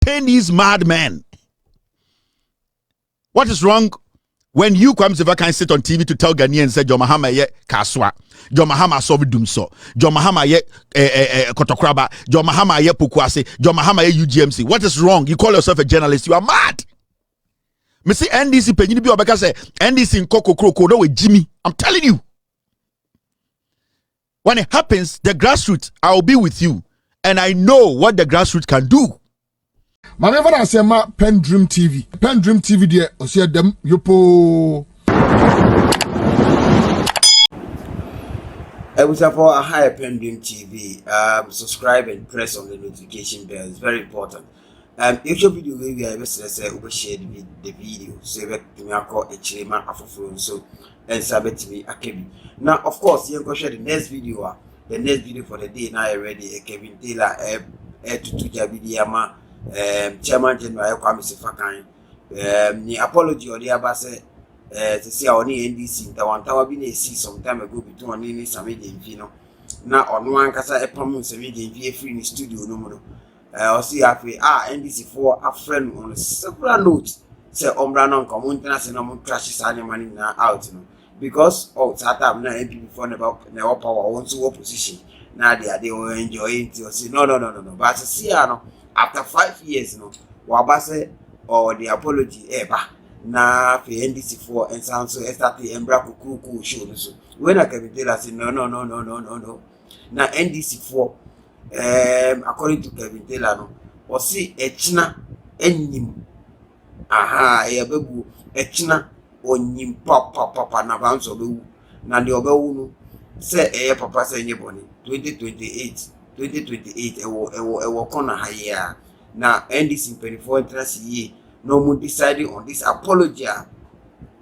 paying these madmen. What is wrong when you come to Sefa-Kayi sit on TV to tell Ghanaians and say John Mahama ye kaswa, John Mahama solve dumso, John Mahama ye kotokraba, John Mahama ye pukwase, John Mahama ye UGMC. What is wrong? You call yourself a journalist? You are mad. Me see NDC penny bi obeka say NDC in Koko Kroko no with Jimmy. I'm telling you. When it happens, the grassroots, I'll be with you. And I know what the grassroots can do. My never I say ma PENDREAM TV. PENDREAM TV there, o see them yopo. I was for a higher PENDREAM TV. Subscribe and press on the notification bell. It's very important. If your video we are say share the video so that me call a chima afofo so and sabet me akebi. Now of course you can share the next video. The next video for the day now already Kevin Taylor to Jabidiyama Chairman General Kwame Sefa-Kayi ni apology or the abase to see our NDC Tawantawa been a see some time ago between any Sammy Gyamfi no now on one kasa promise Sammy Gyamfi free in the studio no more or see NDC for a friend on several notes say ombra non come international no crashes money now out no because that time now MP before never power on to opposition now they will enjoy it or say no but see no after 5 years no wabase or the apology ever na for NDC for and sound so start the embra kuku show so when I can tell us no na NDC for according to Kevin Taylor no or see echina enyim ebebu echina onyim papa na banso bewu na de obewu no say papa say nyeboni 2028 ewo kona haya na NDC 24 interest ye no more deciding on this apology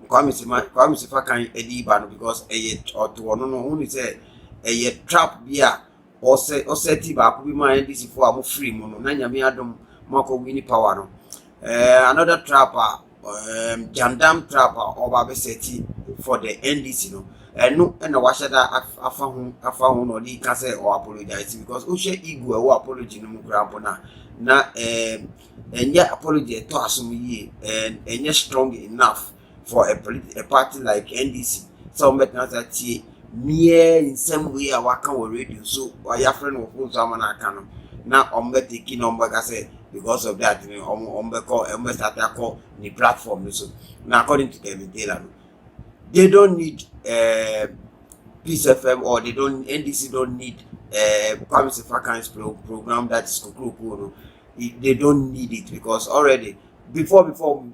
Kwame Sefa-Kayi ediba no because to no only say trap bia or say Baako bi ma NDC for am free mo no na nyame adom mako wini power no another trapper Jandam trapper or be seti for the NDC no no and na washada afa ho no di ka say or apologize because o she ego e apology no mu grabo na enye apology to asum yi and enye strong enough for a party like NDC so met na that mere in some way I work on radio so your friend of who's someone I can now taking number say because of that start call the platform so now according to Kevin Taylor they don't need Peace FM or they don't NDC don't need Kwame Sefa-Kayi's program that is Kweku. They don't need it because already before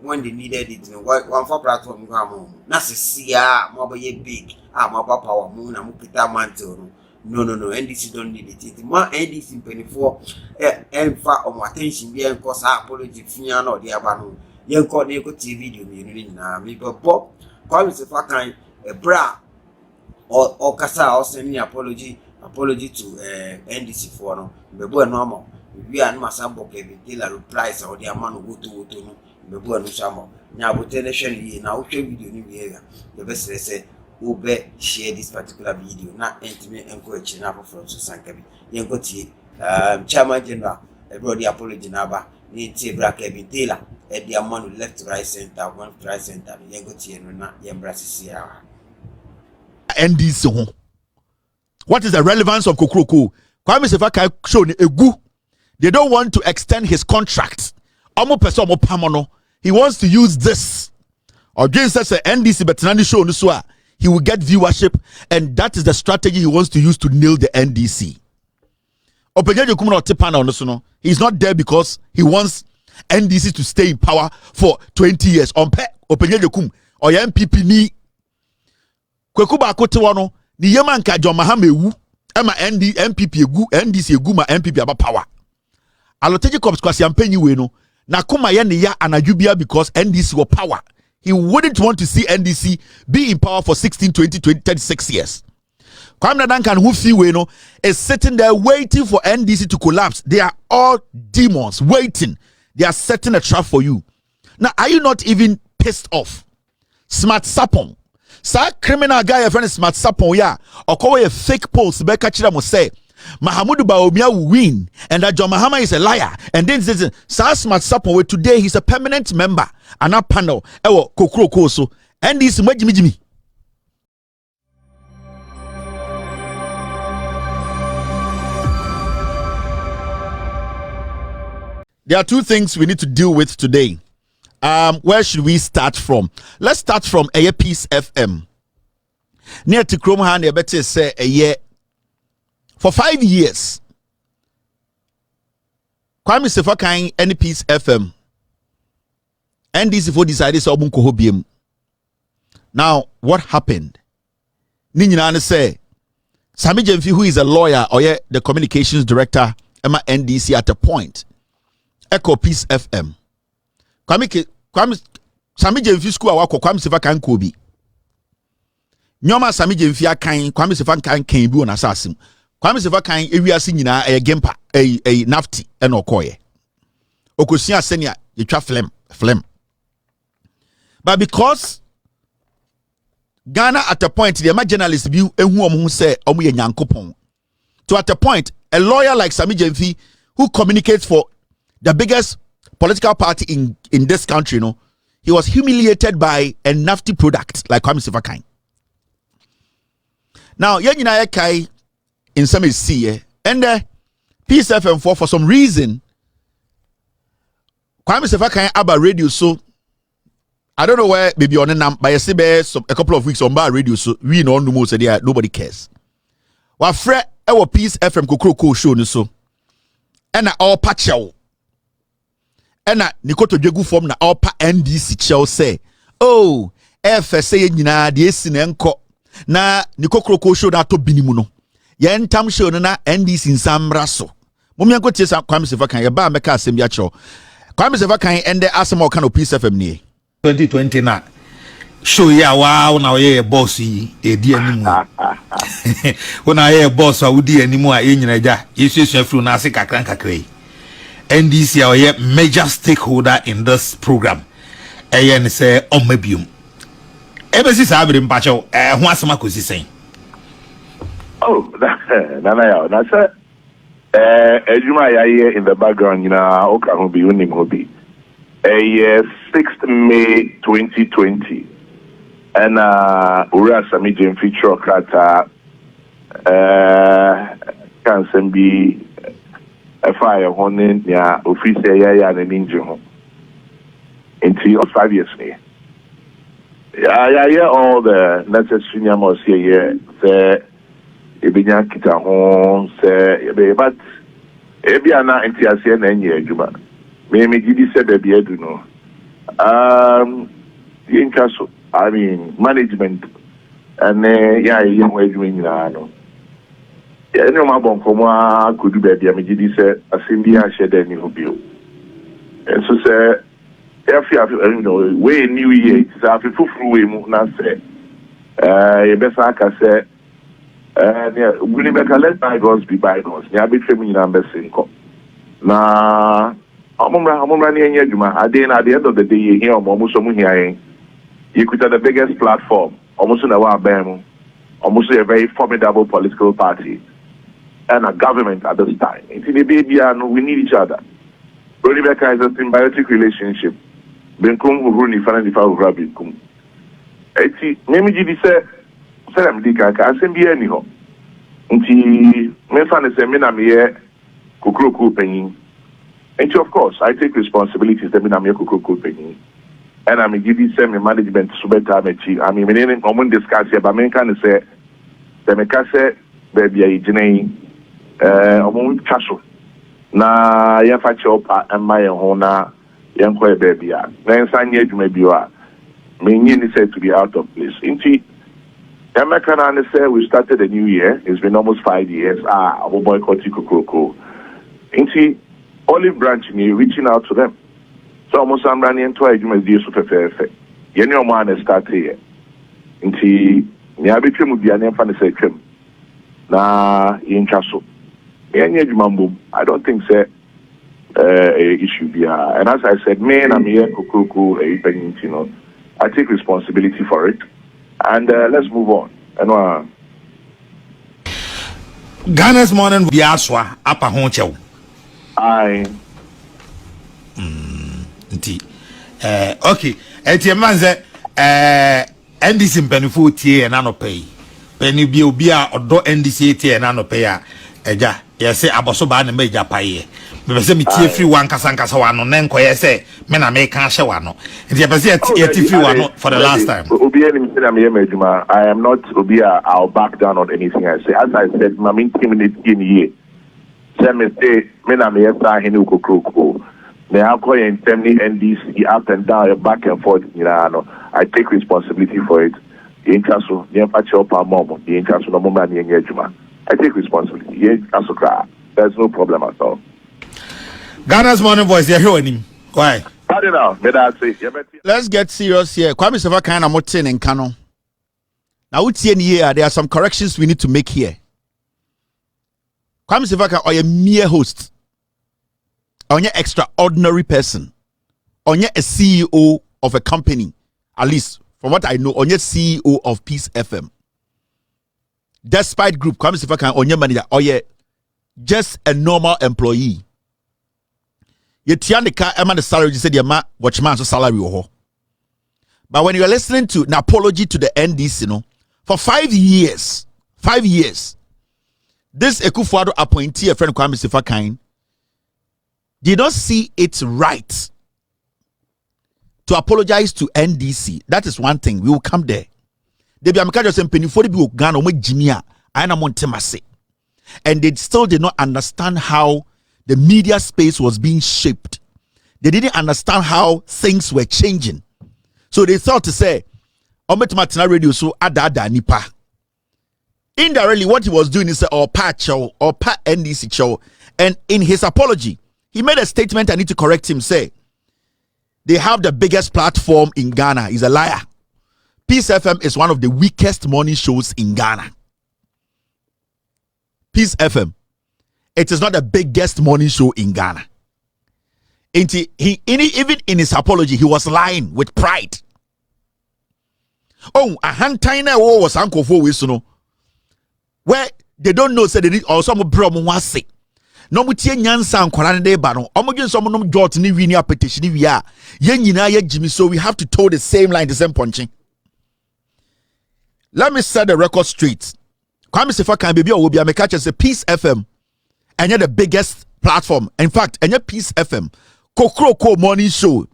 when they needed it, one for platform come home. Nasiya mobile big, mobile power moon and Mupita mantle. No, NDC don't need it. It more NDC 24 and far on attention being cause apology fian or the abano. Young call the TV video na me but Bob Kwame Sefa-Kayi a bra or Kasa or send me apology to NDC for no be normal. We are not sample Kevin Taylor replies or the amount go to no be no samo nya botenation yi na wo video ni area the best say ube share this particular video na entime enko echi na from so sankabi yenko tie chairman general everybody apology na ba ni tie bra Kevin Taylor e the amount left right center one right center yenko tie no na yembra sisia NDC ho. What is the relevance of Kokroko? Kwame Sefa-Kayi show ni egu. They don't want to extend his contract. He wants to use this. Or James says NDC Betinani show Nuswa. He will get viewership, and that is the strategy he wants to use to nail the NDC. He's not there because he wants NDC to stay in power for 20 years. Or MPP ni Kweku Baako Tewano ni Yemanka John Mahama ewu ema MPP egu NDC egu ma MPP aba power. Alotey cops kwasi ampenyi we no na kuma ye ne ya anadwubia because NDC were power. He wouldn't want to see NDC be in power for 16, 20, 36 years. Kwame Duncan who feel we no is sitting there waiting for NDC to collapse. They are all demons waiting. They are setting a trap for you. Now are you not even pissed off? Smart Sapon. Sa criminal guy your friend is Smart Sapon ya. Or call a fake post beka chira mo say Mahamudu Bawumia will win and that John Mahama is a liar. And then says, Smart Sapon, today he's a permanent member and a panel. Ewo Kokro Koso. And this Jimmy. There are two things we need to deal with today. Where should we start from? Let's start from Peace FM. Near to Kromhan, they better say a year. For 5 years, Kwame Sefa-Kayi and Peace FM. NDC for decided to open Kohobium. Now, what happened? Ninyana say, Sammy Gyamfi, who is a lawyer or the communications director, Emma NDC at a point. Echo Peace FM. Kwame Sammy Gyamfi school awako Kwame Sefa-Kayi Kobi. Nyoma Sammy Gyamfi akan Kwame Sefa-Kayi kan bi on assassin. Kwame Sefa-Kayi ewiase nyina gempa nafti eno koye. Okosia senia yetwa flem. But because Ghana at a point the journalists bi ehu omo say omo ye nyankopon. To at a point a lawyer like Sammy Gyamfi who communicates for the biggest political party in this country, he was humiliated by a nafty product like Kwame Sefa-Kayi. Now, Yenina Kai in some see and Peace FM for some reason Kwame Sefa-Kayi about radio, so I don't know where maybe on a couple of weeks on bar radio, so we know no more say nobody cares. Wa fret our Peace FM kokro show so and all patcho. Ena nikoto dwegu form na opa NDC chel say oh FSA nyina de esine enko na nikokro show na to binimu no ye ntam show no na NDC nsamra so momianko tie sa Kwame Sefa-Kayi ye ba meka asem bia chero Kwame Sefa-Kayi ende asem o kana Peace FM ni 2020 na show ya wow na ye boss yi edi animu wona ye boss a wudi animu a ye nyina ja yesu afru na ase kakran kakrai NDC are a major stakeholder in this program. And say Omebium. Ever since I've been Pacho, what's my cousin saying? Oh, that's it. As you might hear in the background, you know, Okahubi, Unim Hobi. 6th May 2020. And Ura Sammy Gyamfi Trokata can be. A fire honing ya office ya and ninja until 5 years me. Yeah, all the necessary numbers here, say, Ebinya Kita home, say, but Ebiana and TSN and ye, Juba. Maybe Gidi said, baby, I do know. In Castle, I mean, management, and young way doing no. Yeah, no mabon komo could do baby amejidi say assembly and share any hobio. And so say if you know way new year it's a fufu way mu na say you better can say we never can let bygones be bygones. Ya be tremi na mbese nko. Na amumra ni enye adwuma at the end of the day you hear omo so mu here you could have the biggest platform almost na wa bam almost a very formidable political party. And a government at this time. It's in the baby and we need each other. Rebecca is a symbiotic relationship. Benkum who run if and if I will grab it. Eti, maybe you say, Sam Dika, I send me anyhow. Until me fan is a minamie kukruku penny. And of course, I take responsibilities that minamie kukruku penny. And I'm giving some management to better mechi. I mean, we common discuss here, but men can say, the Mekase, baby, I omo chaso na ya fa chopa ema ye ho na ye nko e baby a na nsanye adwuma bi wa menyi ni said to be out of place inti American and say we started a new year. It's been almost 5 years omo boycott kokoko inti Olive Branch me reaching out to them so almost I'm running into adwuma di so fefefe ye ni omo an start here inti ni abetwem bia na mfa ne say twem na yin chaso I don't think so. Issue be and as I said, man, I'm here, you know, I take responsibility for it, and let's move on. And Ghana's morning be aswa apa ho chew. Aye. Nti okay eti man say NDC mpanifo tie na no pay pani bi obi a odo NDC tie na no pay a eja yese aboso ba na meja paye be se me tie free wan kasa wano na nkoye se me na me kan hye wano nti e be se tie free wano for the last time obi any say na me meduma. I am not obi I'll back down on anything I say. As I said, my intimate in here say me say me na me yesa hinu kokroko. Me have call in NDC up and down, back and forth. You know, I take responsibility for it. The interest of the interest of the moment, I take responsibility. There's no problem at all. Ghana's morning voice, you're hearing him. Why? I don't know. Let's get serious here. Kwame Sefa-Kayi na motin in Kano. Now, there are some corrections we need to make here. Kwame Sefa-Kayi or a mere host. Onye extraordinary person. Onye a CEO of a company. At least, from what I know, onye CEO of Peace FM. Despite group, Kwame Sefa-Kayi onye manager, onye just a normal employee. Ye tianika ema the salary, you said ma watchman so salary ho. But when you are listening to an apology to the NDC, for 5 years, this Ekufuado appointee, a friend Kwame Sefa-Kayi, did not see it right to apologize to NDC. That is one thing. We will come there. And they still did not understand how the media space was being shaped. They didn't understand how things were changing. So they thought to say, radio so ada nipa. Indirectly, what he was doing is or patch or NDC show. And in his apology, he made a statement. I need to correct him. Say, they have the biggest platform in Ghana. He's a liar. Peace FM is one of the weakest morning shows in Ghana. Peace FM. It is not the biggest morning show in Ghana. Even in his apology, he was lying with pride. Oh, a hand tiny was uncle for Wisuno. Where they don't know, say they did or some problem was sick. No mutie nyansa ankwara de ba no omogin so monom jot ni wi ni petition ni wi a yen nyina ya jimi, so we have to toe the same line, the same punching. Let me set the record straight. Kwame Sefa-Kayi baby o obi ameka say Peace FM and the biggest platform. In fact, and Peace FM Kokroko morning show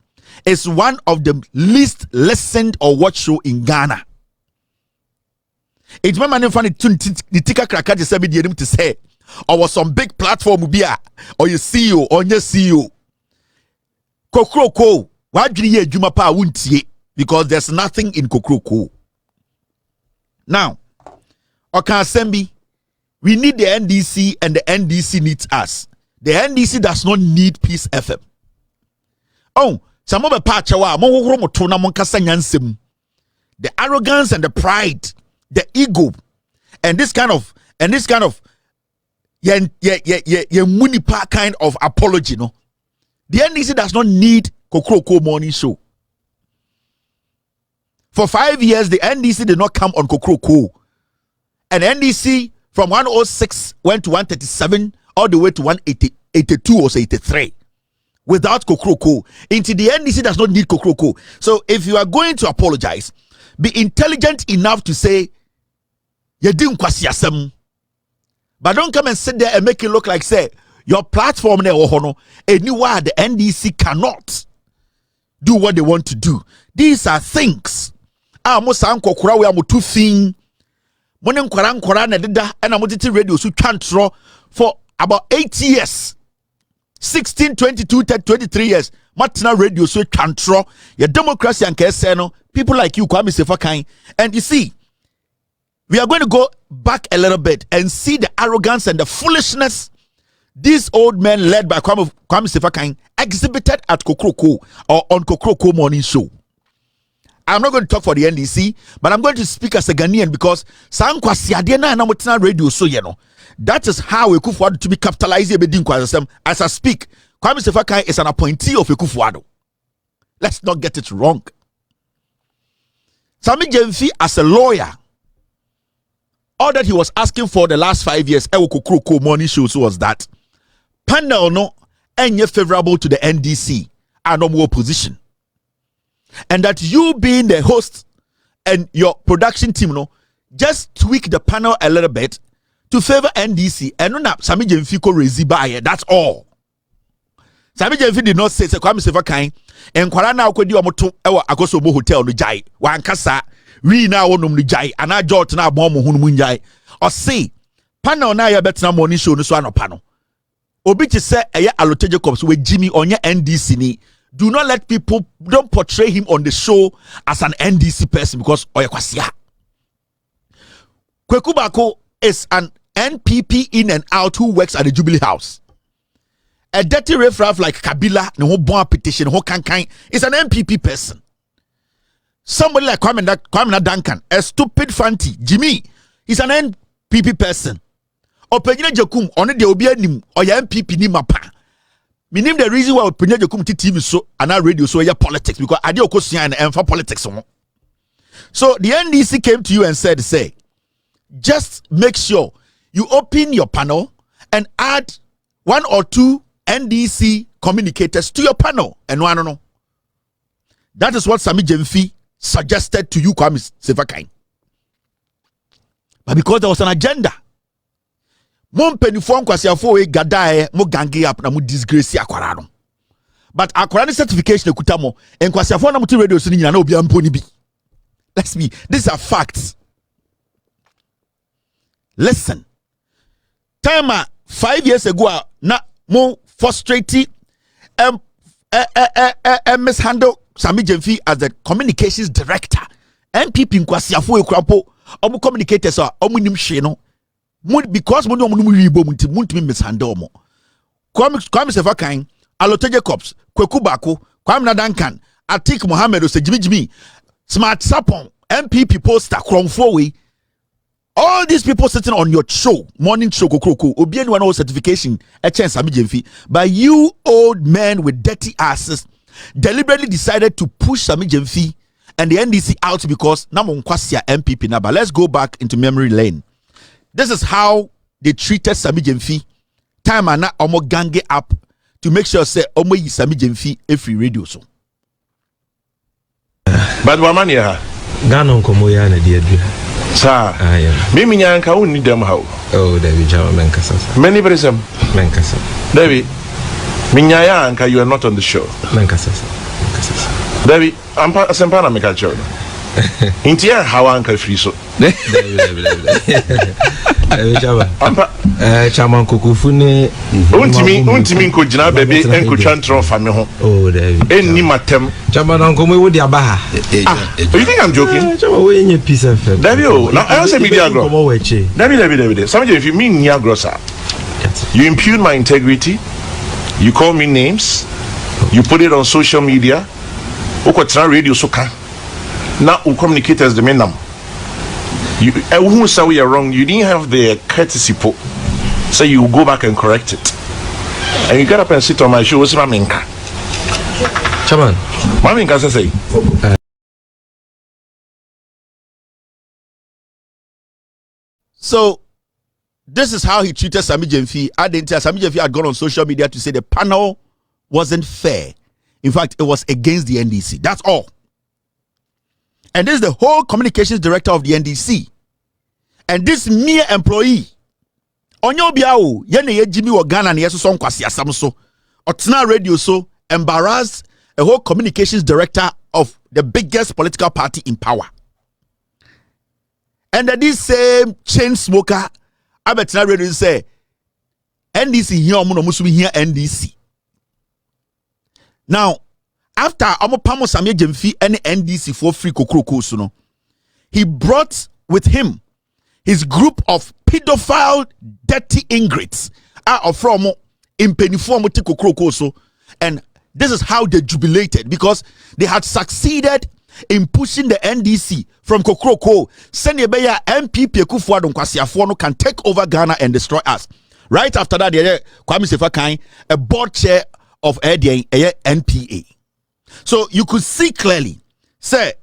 is one of the least listened or watched show in Ghana. It's my man in front of the tika kraka to say to say or was some big platform be or your CEO or your CEO. Kokroko, why do you juma pa wuntie? Because there's nothing in Kokroko. Now, Okansembi, we need the NDC and the NDC needs us. The NDC does not need Peace FM. Oh, some of the pachawa, the arrogance and the pride, the ego, and this kind of munipa kind of apology, no. The NDC does not need Kokroko morning show. For 5 years, the NDC did not come on Kokroko. And NDC from 106 went to 137 all the way to 182 or 83 without Kokroko. Into the NDC does not need Kokroko. So if you are going to apologize, be intelligent enough to say you didn't kwasiasem. But don't come and sit there and make it look like say your platform anywhere the NDC cannot do what they want to do. These are things. We are too thin. Morning Koran na dida and I'm radio so chantro for about 8 years. 16, 22, 23 years. Martina radio so chantro. Your democracy and KSN, people like you, Kwame Sefa-Kayi. And you see, we are going to go back a little bit and see the arrogance and the foolishness these old men led by Kwame Sefa-Kayi exhibited at Kokroko or on Kokroko morning show. I'm not going to talk for the NDC, but I'm going to speak as a Ghanaian because radio so that is how Ekufuado to be capitalized as I speak. Kwame Sefa-Kayi is an appointee of Ekufuado. Let's not get it wrong. Sammy Gyamfi as a lawyer all that he was asking for the last 5 years, morning shows was that panel no any favorable to the NDC and no more opposition. And that you being the host and your production team no just tweak the panel a little bit to favor NDC and no Sammy Gyamfi ko raise by. That's all. Sammy Gyamfi did not say Sefa-Kayi and kwara na akodi omoto ewa Akosobo hotel no jai wankasa we na wonum no jai ana jot na abon mo hunu mu jai o say panel na ya betena morning show no so anopa no obi ti say eye Alotey Jacobs we Jimmy onye NDC ni. Do not let people don't portray him on the show as an NDC person because oyekwasia. Kweku Baako is an NPP in and out who works at the Jubilee House. A dirty riffraff like Kabila, no bon petition, who can is an NPP person. Somebody like Kwame Duncan, a stupid fanti, Jimmy, is an NPP person. Openyere Jekum, only the obi anim, or your NPP ni mapa. Meaning the reason why Openyere Jekum TV so and our radio so your politics because I do and for politics. So the NDC came to you and said, say, just make sure you open your panel and add 1 or 2 NDC communicators to your panel. And no, I don't know. That is what Sammy Gyamfi suggested to you, Sefa-Kayi. But because there was an agenda, mon penifon kwasiafo we gadae mo gange up na mo disgrace akwara no. But akwara ni certification ekuta mo en kwasiafo na mo radio so ni nyina na obi ampo ni bi. Let's be, these are facts. Listen. Time 5 years ago na mo frustrated mishandle Sammy Gyamfi as the communications director. NPP nkwasiafo ekrapo omo communicators are omo nim hwe no. Because mo no mo ribo muntimi mishandle mo. Kwame Sefa-Kayi, Alotey Jacobs, Kweku Baako, Kwame Duncan, Atik Mohammed Jimmy, Smart Sapon, MPP poster Kromfo we. All these people sitting on your show, morning show, Kokroko, Obi anyone no certification, a chance Sammy Gyamfi, but you old men with dirty asses deliberately decided to push Sammy Gyamfi and the NDC out because Namon Kwasia MPP now. But let's go back into memory lane. This is how they treated Sammy Gyamfi. Time and now omo gange up to make sure say omo yi Sammy Gyamfi every radio so. But woman ya Gano komo ya na dia du. Sa. Mimi nyanka woni dem how. Oh, David Jama Menkasa. Many person Menkasa. David. Minyaya anka you are not on the show. Menkasa. David, ampa sempana meka show. Intia how anka free so. Chairman Kokufune untimi nko jina bebe enko twantro fa me ho. Oh, David. Enni matem. Chairman Uncle we would abaha. You think I'm joking? Chairman we any piece of David, now I say media grow. David. Somebody if you mean nya grow sir. You impugn my integrity. You call me names. You put it on social media. Uko radio so kan. Now communicators the men you who say we are wrong, you didn't have the courtesy so you go back and correct it. And you get up and sit on my show. What's Maminka? Chairman. Maminka say. So this is how he treated Sammy Gyamfi. I didn't tell Sammy Gyamfi had gone on social media to say the panel wasn't fair. In fact, it was against the NDC. That's all. And this is the whole communications director of the NDC. And this mere employee, Onyo Biao, Yene Jimmy or Ghana, and yes, so Kwasi Asamso, Otna Radio so embarrassed a whole communications director of the biggest political party in power. And that this same chain smoker, Abetna Radio say, NDC here, Omuno Musumi here, NDC. Now, after Amopamo Sammy Gyamfi and NDC for free Kokroko Suno, he brought with him his group of pedophile, dirty ingrates are from impeniform Kokroko so, and this is how they jubilated because they had succeeded in pushing the NDC from Kokroko. Senebeya MPP Kufuadon Kwasiafono can take over Ghana and destroy us. Right after that, Kwame Sefa-Kayi, a board chair of NPA. So you could see clearly, say,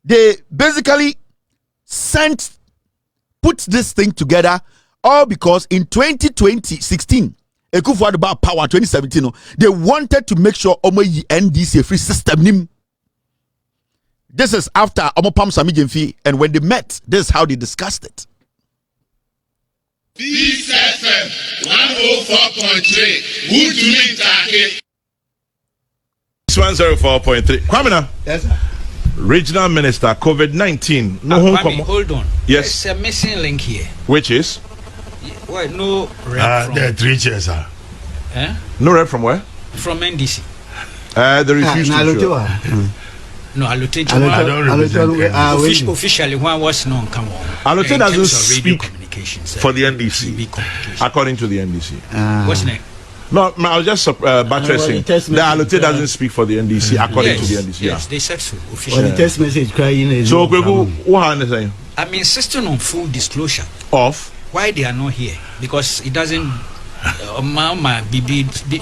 they basically sent put this thing together all because in 2016, Ekufuor about power 2017, they wanted to make sure Omo yi NDC free system nim. This is after Omo Pam Sammy Gyamfi, and when they met, this is how they discussed it. Peace FM 104.3. Who do you target? 104.3. Kwamina. Yes, sir. Regional Minister, COVID-19. Kwame, hold on. Yes. There's a missing link here. Which is? Well, no rep from... There are 3 chairs, sir. No rep from where? From NDC. They refused to show. No, Alotey. Officially, one was no come on. Alotey doesn't speak for the NDC. According to the NDC. What's name? No, I was just buttressing. The Alotey doesn't speak for the NDC according to the NDC. Yes, they said so officially. The text message crying. So, Kweku, what are you saying? I'm insisting on full disclosure of why they are not here, because it doesn't.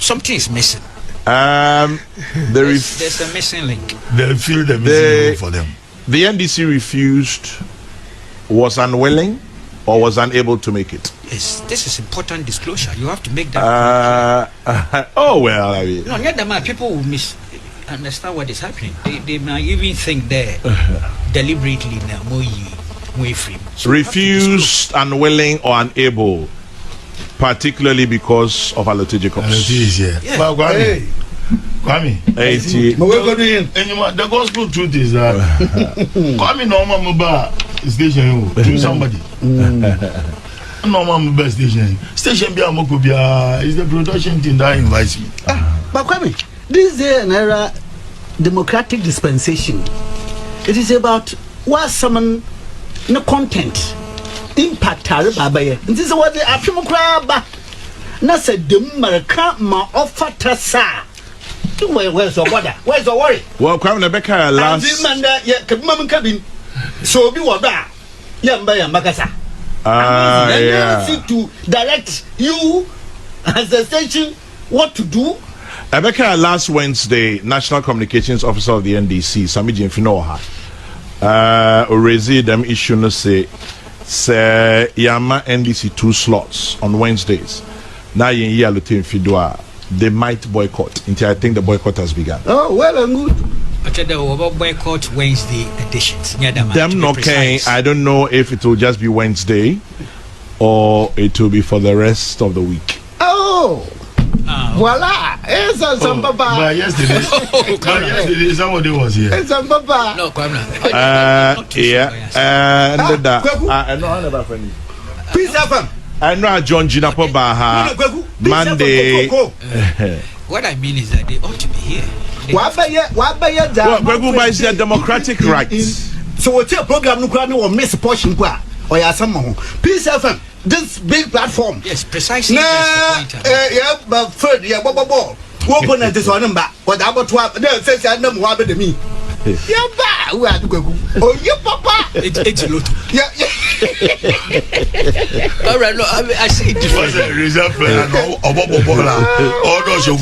Something is missing. There's a missing link. They feel the missing link for them. The NDC refused, was unwilling, or was unable to make it. Yes, this is important disclosure. You have to make that. Oh well, I mean. No, not that people will misunderstand what is happening. They might even think they're deliberately now more free. So refused, unwilling, or unable, particularly because of Alotey Jacobs. Alotey is here. Yeah. But Kwame, the gospel truth is that Kwame normal mobile station to somebody. Normal mobile station be a is the production team that invites me. But Kwame, this is an era democratic dispensation. It is about what someone no content impact babaye. This is what the afimokra na said the America ma offer trasa. Where's your border? Where's your worry? Well, Kwame Nebeka last. So be what that? Makasa. Yeah. To direct you as the station what to do. Nebeka last Wednesday, National Communications Officer of the NDC, Sammy Gyamfi raised them issue no say Yama NDC 2 slots on Wednesdays. Now in Alotey Fidua. They might boycott until I think the boycott has begun. Oh, well and good. Okay, the boycott Wednesday editions. Them not okay. I don't know if it will just be Wednesday or it will be for the rest of the week. Oh, voila! It's some papa. But yesterday, somebody was here. It's some papa. No, yeah. And I know how about friendly. Peace FM. I know John Jinapo Baha Monday. What I mean is that they ought to be here. Kweku is their democratic rights. So what's your program? No miss portion or yeah, some Peace FM. This big platform. Yes, precisely. Yeah, but third, yeah, ball. What on this one? What about what? Says I know what to me. Yeah, who are Kweku? Oh, you papa. It's a lot. Yeah. All right, no, I see it. What's the result? Oh, no, so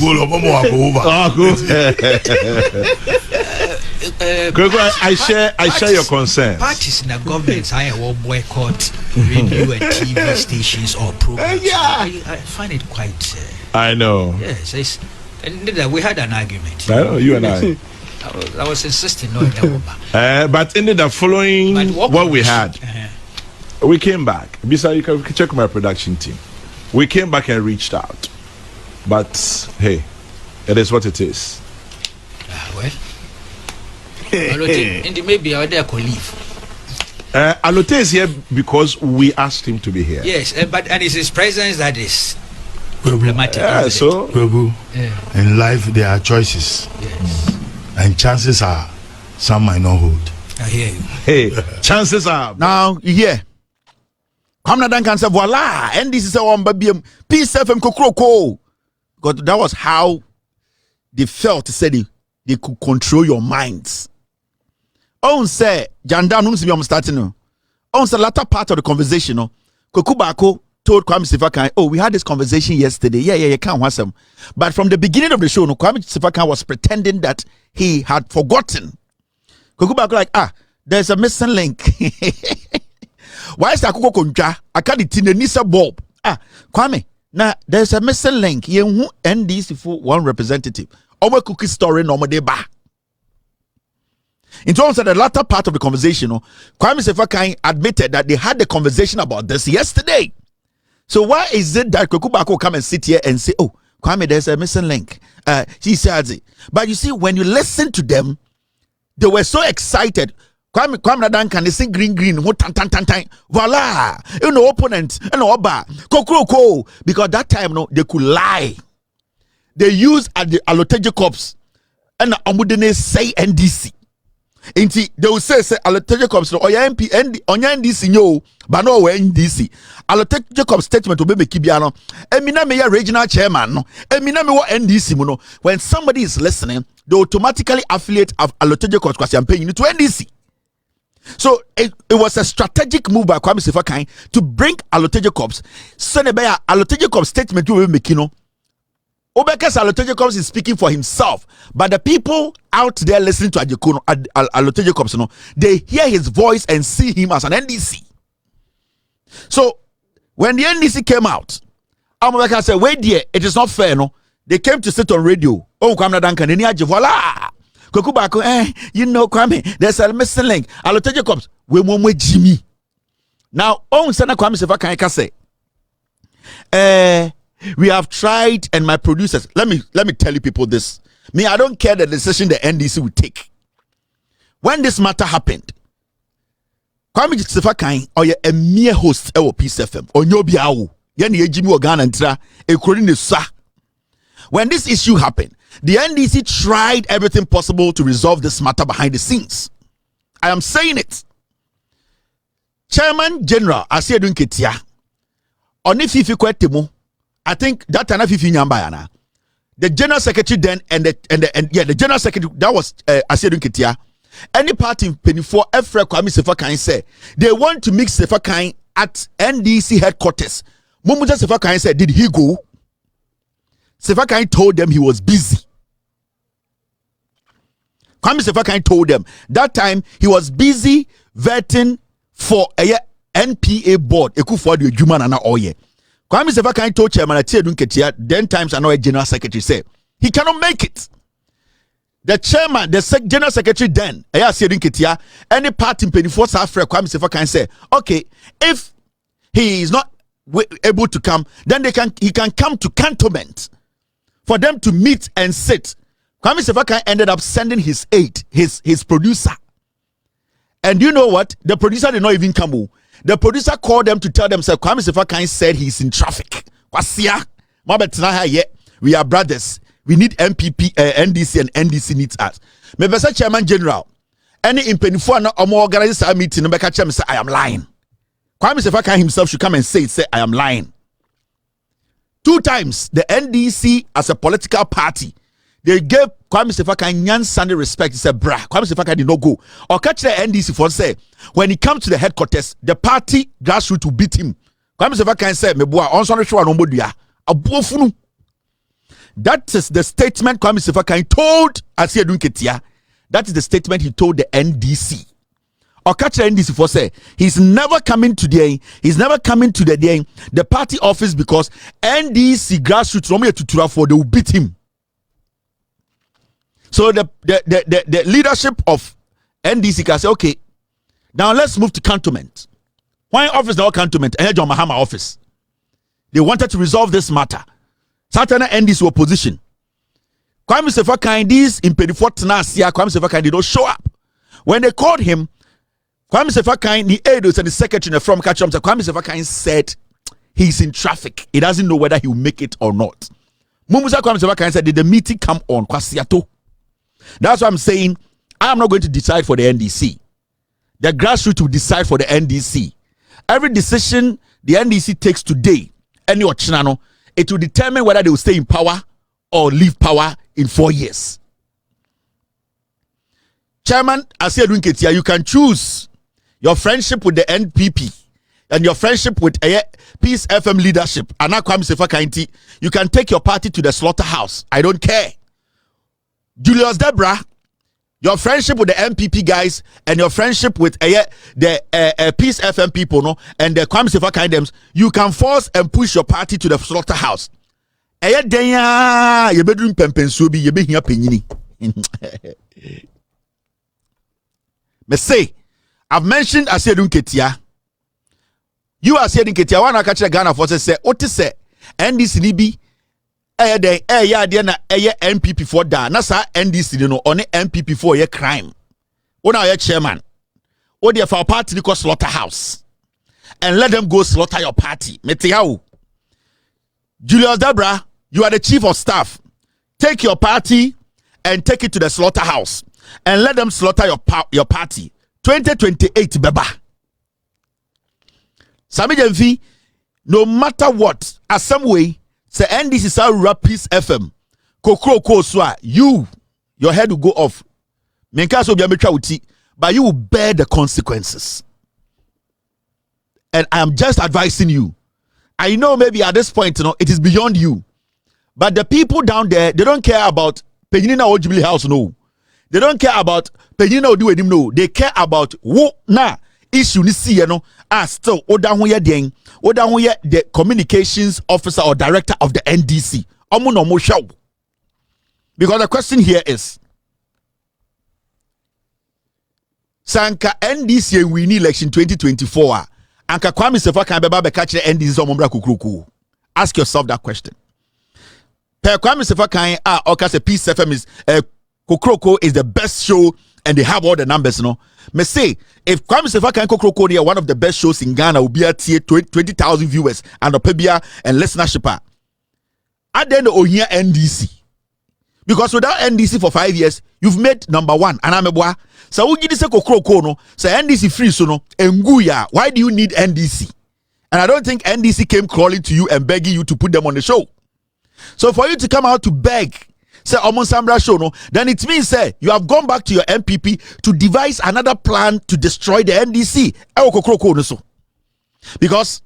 good. I share your concern. Parties in the government will boycott radio and TV stations or programs. Yeah, I find it quite. I know. Yes, and we had an argument. I know you and I. I was insisting on that. But ended up following what we had. We came back. Bisa, you can check my production team. We came back and reached out. But hey, it is what it is. Well, Alotey, maybe our there could leave. Alotey is here because we asked him to be here. Yes, but it's his presence that is problematic. So in life there are choices. Yes. And chances are some might not hold. I hear you. Hey, chances are. Now, yeah. Kwame Duncan said, voila, NDC said, Peace FM Kokroko. Because that was how they felt, said they could control your minds. On say, Jandan, I'm starting. On the latter part of the conversation, Baako told Kwame Sefa-Kayi, oh, we had this conversation yesterday. Yeah, you can't want some. But from the beginning of the show, Kwame Sefa-Kayi was pretending that he had forgotten. Baako like, there's a missing link. Why is Akoko Konja? I can't eat in the Nisa Bob. Kwame. Now there's a missing link. You NDC for one representative. Our cookie story no more ba. In terms of the latter part of the conversation, Kwame Sefa-Kayi admitted that they had the conversation about this yesterday. So why is it that Kweku Baako come and sit here and say, "Oh, Kwame, there's a missing link"? She says it. But you see, when you listen to them, they were so excited. Kwame Nadan can sing green, voila, you know, opponent, and oba, kokoko, because that time they could lie. They use at the Alotey Jacobs and Omudene say NDC. Inti they will say Alotey Jacobs no oya MP onya NDC nyo but no we NDC. Alotey Jacobs statement will be kibiano. Emina me regional chairman no. Emina me what NDC mo no. When somebody is listening, they automatically affiliate of Alotey Jacobs because I'm paying to NDC. So it was a strategic move by Kwame Sefa-Kayi to bring Alotey Jacobs. So Alotey Jacobs statement will be making. Obekes Alotey Jacobs is speaking for himself, but the people out there listening to Alotey Jacobs, they hear his voice and see him as an NDC. So when the NDC came out, Obekes said, "Wait, dear, it is not fair, no." They came to sit on radio. Oh, Kwame Duncan, voila. Kweku Baako, you know, Kwame, there's a missing link. Alotey Jacobs, we mwe Jimmy. Now, Sana Kwame Sefa-Kayi say, we have tried, and my producers, let me tell you people this. Me, I don't care the decision the NDC will take. When this matter happened, Kwame Sefa-Kayi or a mere host of Peace FM or Nyobiawo, yani Jimmy Ogan and Tra, when this issue happened, the NDC tried everything possible to resolve this matter behind the scenes. I am saying it. Chairman General Asiedun Ketia, Onififi Kwetemo, I think that time Fifi Nyambayana, the General Secretary then and the General Secretary that was Asiedun Ketia. Any party in Penifo Efre Kwame Sefa-Kayi said they want to mix Sefa-Kayi at NDC headquarters. Mumuja Sefa-Kayi said, did he go? Sefa-Kayi told them he was busy. Kwame Sefa-Kayi told them that time he was busy vetting for a NPA board. Ekufor the human and all year. Kwame Sefa-Kayi told Chairman Asiedun Ketia, then times I know a General Secretary said he cannot make it. The chairman, the General Secretary then, Asiedun Ketia, any party in Penifo Safre Kwame Sefa-Kayi said, okay, if he is not able to come, then he can come to cantonment for them to meet and sit. Kwame Sefa-Kayi ended up sending his aide, his producer. And you know what? The producer did not even come. The producer called them to tell them, sir, Kwame Sefa-Kayi said he's in traffic. We are brothers. We need MPP, NDC, and NDC needs us. Maybe say Chairman General, any in Penifo na omo organize a meeting, no make say I am lying. Kwame Sefa-Kayi himself should come and say I am lying. 2 times the NDC as a political party, they gave Kwame Sefa-Kayi nyansani respect. He said, "Brah, Kwame Sefa-Kayi did not go." Or catch the NDC for say when he comes to the headquarters, the party grassroots to beat him. Kwame Sefa-Kayi said, "Meboa on sorry show anombodua abuofunu." That is the statement Kwame Sefa-Kayi told Asiedun Ketia. That is the statement he told the NDC. Or catch the NDC for say he's never coming today. He's never coming to the party office because NDC grassroots they will beat him. So the leadership of NDC can say, okay, now let's move to cantonment. Why office now cantonment? And John Mahama office. They wanted to resolve this matter. Certain NDC opposition. Kwame Sefa-Kayi, this in Penifo Tenasia, Kwame Sefa-Kayi did not show up. When they called him, Kwame Sefa-Kayi, the aides and the secretary from Kachom, Kwame Sefa-Kayi said he's in traffic. He doesn't know whether he will make it or not. Mumusa Kwame Sefa-Kayi said, did the meeting come on? Kwasiato. That's what I'm saying. I am not going to decide for the NDC. The grassroots will decide for the NDC. Every decision the NDC takes today, any Ochinano, it will determine whether they will stay in power or leave power in 4 years. Chairman Asiedun Ketia, you can choose your friendship with the NPP and your friendship with Peace FM leadership. Kwame Sefa-Kayi, you can take your party to the slaughterhouse. I don't care. Julius Debra, your friendship with the MPP guys and your friendship with the Peace FM people, no, and the Kwame Sefa-Kayi dems, you can force and push your party to the slaughterhouse. You bedroom pempensubi, you be here penini. Me say, I've mentioned Asiedun Ketia. You are saying Ketia, one I catch a Ghana forces say, what to say, NDC DB. NPP for da na sa NDC no on MPP for your crime. Ona your chairman. O dey for party called slaughterhouse. And let them go slaughter your party. Metiao. Julius Debra, you are the chief of staff. Take your party and take it to the slaughterhouse and let them slaughter your party. 2028 beba. Sammy Gyamfi, no matter what, as some way say NDC Sarura Peace FM. Kokro so your head will go off. But you will bear the consequences. And I am just advising you. I know maybe at this point, it is beyond you. But the people down there, they don't care about Penina or Jubilee House, no. They don't care about Penina or do him, no. They care about who na issue ni see, still the communications officer or director of the NDC. Because the question here is, Sanka NDC win election 2024. Anka Kwame Sefa-Kayi beba be catch the NDC omombra kukuruku. Ask yourself that question. Per Kwame Sefa-Kayi okase Peace FM is Kokroko is the best show and they have all the numbers, Me say, if Kwame Sefa-Kayi and Kokroko are one of the best shows in Ghana, will be at 20,000 viewers and Opebia and listenership. At the end of here NDC. Because without NDC for 5 years, you've made number one. And I'm a boy. So we give this a Kokroko, no. So NDC free, so no. Enguya, why do you need NDC? And I don't think NDC came crawling to you and begging you to put them on the show. So for you to come out to beg, say Omon Sambra show, no, then it means you have gone back to your MPP to devise another plan to destroy the NDC. Because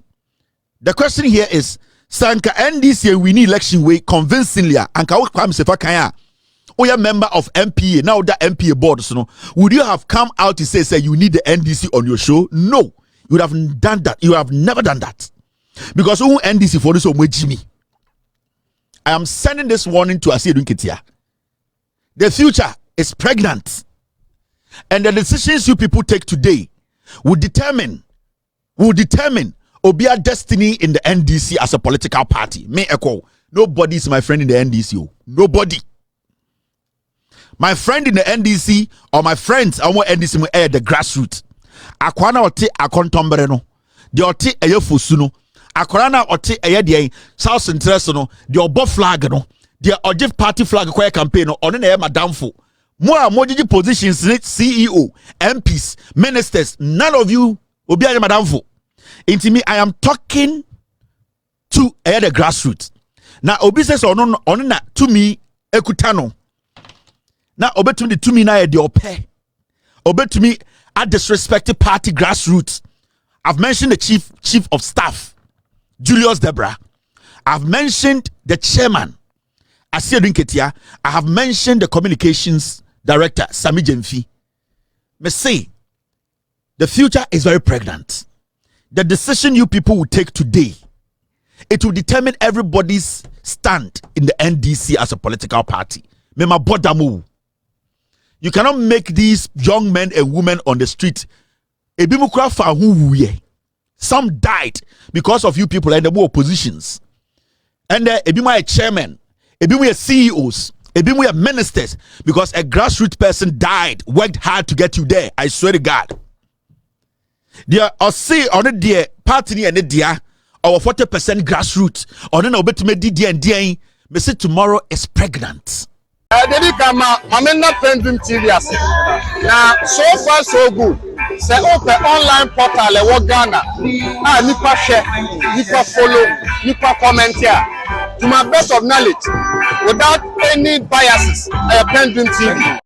the question here is, Sanka NDC win election way convincingly, and Kwame Sefa-Kayi, a member of MPA, now that MPA board, so no, would you have come out to say you need the NDC on your show? No, you would have done that. You have never done that. Because who NDC for this Jimmy? I am sending this warning to Asiedun Ketia. The future is pregnant. And the decisions you people take today will determine Obia's destiny in the NDC as a political party. Me echo. Nobody is my friend in the NDC. Nobody. My friend in the NDC or my friends I want NDC the grassroots. Akwana ote akontombere no. De ote eyefosu Akorana ote de South Central no the obo flag no the oje party flag kwa campaign no one na madamfo mo a mojiji positions CEO MPs ministers none of you obi a madamfo into me I am talking to the grassroots na obi says ono na to me ekutano na obetumi to me na de ope obetumi a disrespected party grassroots. I've mentioned the chief of staff Julius Debra. I've mentioned the chairman, Asiedun Ketia. I have mentioned the communications director, Sammy Gyamfi. Me say, the future is very pregnant. The decision you people will take today, it will determine everybody's stand in the NDC as a political party. Mema bodamu. You cannot make these young men and women on the street. Some died because of you people and the more positions. And a chairman, a CEOs, a ministers, because a grassroots person died, worked hard to get you there. I swear to God. There are say on the party and the dia or 40% grassroots or then obey to me and me say tomorrow is pregnant. Dedi kama mamena PENDREAM TV ase. Na so far so good. Say open online portal e wo Ghana. Nipa share, nipa follow, nipa comment here. To my best of knowledge, without any biases, PENDREAM TV.